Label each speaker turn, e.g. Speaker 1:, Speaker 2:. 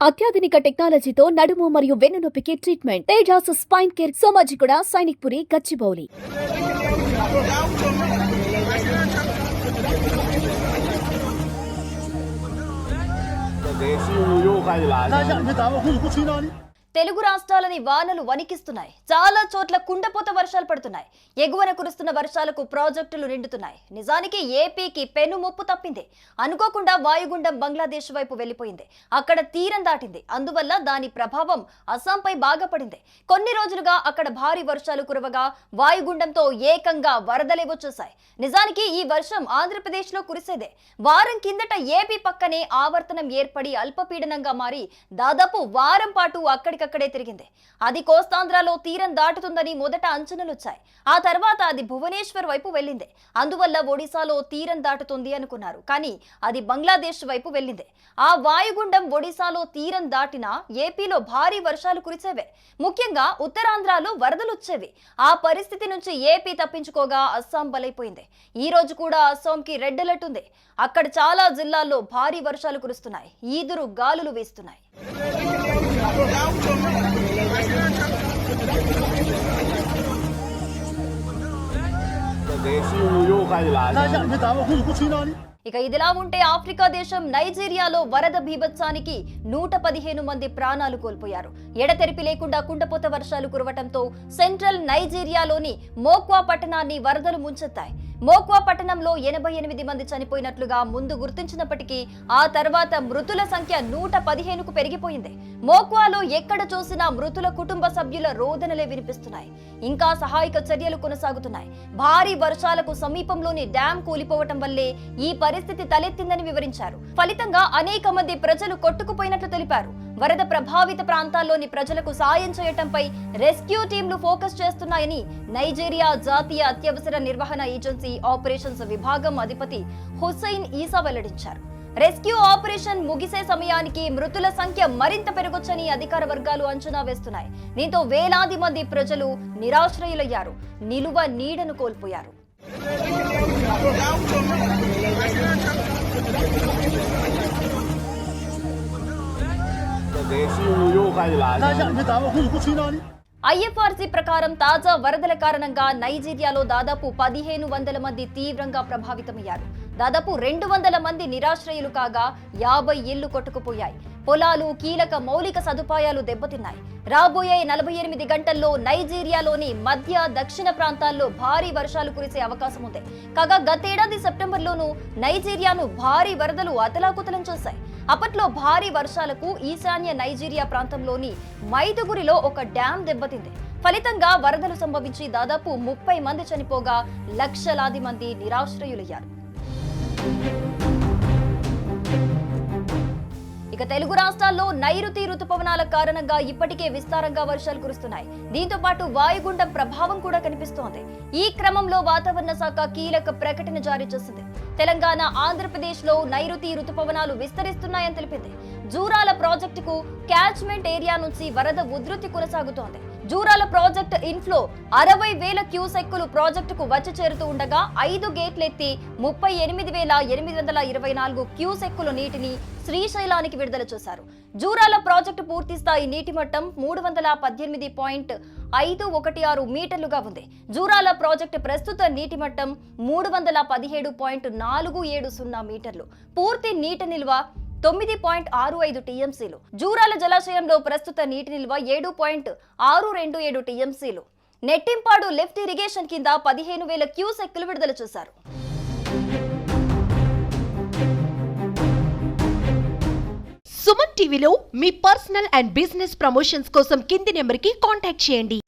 Speaker 1: అత్యాధునిక టెక్నాలజీతో నడుము మరియు వెన్నునొప్పికి treatment Tejas spine care Somajiguda Sainikpuri Gachibowli.
Speaker 2: Telugu రాష్ట్రాలని వానలు వణికిస్తున్నాయి. చాలా చోట్ల కుండపోత వర్షాలు పడుతున్నాయి. ఎగువన కురుస్తున్న వర్షాలకు ప్రాజెక్టులు నిండుతున్నాయి. నిజానికి ఏపీకి పెను ముప్పు తప్పింది. అనుకోకుండా వాయుగుండం బంగ్లాదేశ్ వైపు వెళ్లిపోయింది. అక్కడ తీరం దాటింది. అందువల్ల దాని ప్రభావం అస్సాంపై బాగా పడింది. కొన్ని రోజులుగా అక్కడ భారీ వర్షాలు కురవగా వాయుగుండంతో ఏకంగా వరదలే వచ్చేశాయి. నిజానికి ఈ వర్షం ఆంధ్రప్రదేశ్ లో కురిసేదే. వారం కిందట ఏపీ పక్కనే ఆవర్తనం ఏర్పడి అల్పపీడనంగా మారి దాదాపు వారం పాటు అక్కడే తిరిగింది. అది కోస్తాంధ్రలో తీరం దాటుతుందని మొదట అంచనాలు వచ్చాయి. ఆ తర్వాత అది భువనేశ్వర్ వైపు వెళ్ళింది. అందువల్ల ఒడిశాలో తీరం దాటుతుంది అనుకున్నారు. కానీ అది బంగ్లాదేశ్ వైపు వెళ్ళింది. ఆ వాయుగుండం ఒడిశాలో తీరం దాటినా ఏపీలో భారీ వర్షాలు కురిసేవే. ముఖ్యంగా ఉత్తరాంధ్రలో వరదలు వచ్చేవి. ఆ పరిస్థితి నుంచి ఏపీ తప్పించుకోగా అస్సాం బలైపోయింది. ఈ రోజు కూడా అస్సాంకి రెడ్ అలర్ట్ ఉంది. అక్కడ చాలా జిల్లాల్లో భారీ వర్షాలు కురుస్తున్నాయి. ఈదురు గాలులు వీస్తున్నాయి. ఇక ఇదిలా ఉంటే ఆఫ్రికా దేశం నైజీరియాలో వరద బీభత్సానికి 115 మంది ప్రాణాలు కోల్పోయారు. ఎడతెరిపి లేకుండా కుండపోత వర్షాలు కురవటంతో సెంట్రల్ నైజీరియాలోని మోక్వా పట్టణాన్ని వరదలు ముంచెత్తాయి. మోక్వా పట్టణంలో 88 మంది చనిపోయినట్లుగా ముందు గుర్తించినప్పటికీ ఆ తర్వాత మృతుల సంఖ్య 115కు పెరిగిపోయింది. మోక్వాలో ఎక్కడ చూసినా మృతుల కుటుంబ సభ్యుల రోదనలే వినిపిస్తున్నాయి. ఇంకా సహాయక చర్యలు కొనసాగుతున్నాయి. భారీ వర్షాలకు సమీపంలోని డ్యాం కూలిపోవటం వల్లే ఈ పరిస్థితి తలెత్తిందని వివరించారు. ఫలితంగా అనేక మంది ప్రజలు కొట్టుకుపోయినట్లు తెలిపారు. వరద ప్రభావిత ప్రాంతాల్లోని ప్రజలకు సాయం చేయటంపై రెస్క్యూ టీంలు ఫోకస్ చేస్తున్నాయని నైజీరియా జాతీయ అత్యవసర నిర్వహణ ఏజెన్సీ ఆపరేషన్స్ విభాగం అధిపతి హుస్సైన్ ఈసా వెల్లడించారు. రెస్క్యూ ఆపరేషన్ ముగిసే సమయానికి మృతుల సంఖ్య మరింత పెరగొచ్చని అధికార వర్గాలు అంచనా వేస్తున్నాయి. దీంతో వేలాది మంది ప్రజలు నిరాశ్రయులయ్యారు. నిలువ నీడను కోల్పోయారు. ఐఎఫ్ఆర్సీ ప్రకారం తాజా వరదల కారణంగా నైజీరియాలో దాదాపు 1500 మంది తీవ్రంగా ప్రభావితమయ్యారు. దాదాపు 200 మంది నిరాశ్రయులు కాగా 50 ఇళ్లు కొట్టుకుపోయాయి. పొలాలు, కీలక మౌలిక సదుపాయాలు దెబ్బతిన్నాయి. రాబోయే 48 గంటల్లో నైజీరియాలోని మధ్య, దక్షిణ ప్రాంతాల్లో భారీ వర్షాలు కురిసే అవకాశం ఉంది. కాగా గతేడాది సెప్టెంబర్లోనూ నైజీరియాను భారీ వరదలు అతలాకుతలం చేశాయి. అప్పట్లో భారీ వర్షాలకు ఈశాన్య నైజీరియా ప్రాంతంలోని మైదుగురిలో ఒక డ్యాం దెబ్బతింది. ఫలితంగా వరదలు సంభవించి దాదాపు 30 మంది చనిపోగా లక్షలాది మంది నిరాశ్రయులయ్యారు. ఇక తెలుగు రాష్ట్రాల్లో నైరుతి రుతుపవనాల కారణంగా ఇప్పటికే విస్తారంగా వర్షాలు కురుస్తున్నాయి. దీంతో పాటు వాయుగుండం ప్రభావం కూడా కనిపిస్తోంది. ఈ క్రమంలో వాతావరణ శాఖ కీలక ప్రకటన జారీ చేసింది. తెలంగాణ, ఆంధ్రప్రదేశ్ లో నైరుతి రుతుపవనాలు విస్తరిస్తున్నాయని తెలిపింది. జూరాల ప్రాజెక్టుకు క్యాచ్మెంట్ ఏరియా నుంచి వరద ఉధృతి కొనసాగుతోంది. జూరాల ప్రాజెక్టు ఇన్ఫ్లో 60,000 క్యూసెక్కులు ప్రాజెక్టుకు వచ్చి చేరుతూ ఉండగా 5 గేట్లెత్తి 38,824 క్యూసెక్కుల నీటిని శ్రీశైలానికి విడుదల చేశారు. జూరాల ప్రాజెక్టు పూర్తి స్థాయి నీటి మట్టం 318.516 మీటర్లుగా ఉంది. జూరాల ప్రాజెక్టు ప్రస్తుత నీటి మట్టం 317.470 మీటర్లు. పూర్తి నీటి నిల్వ 9.65 టీఎంసీలు. జూరాల జలాశయంలో ప్రస్తుత నీటి నిల్వ 7.627 టీఎంసీలు. నెట్టింపాడు లిఫ్ట్ ఇరిగేషన్ కింద 15,000 క్యూసెక్కులు విడుదల చేశారు.
Speaker 3: సుమన్ టీవీలో మీ పర్సనల్ అండ్ బిజినెస్ ప్రమోషన్స్ కోసం కింది నెంబర్కి కాంటాక్ట్ చేయండి.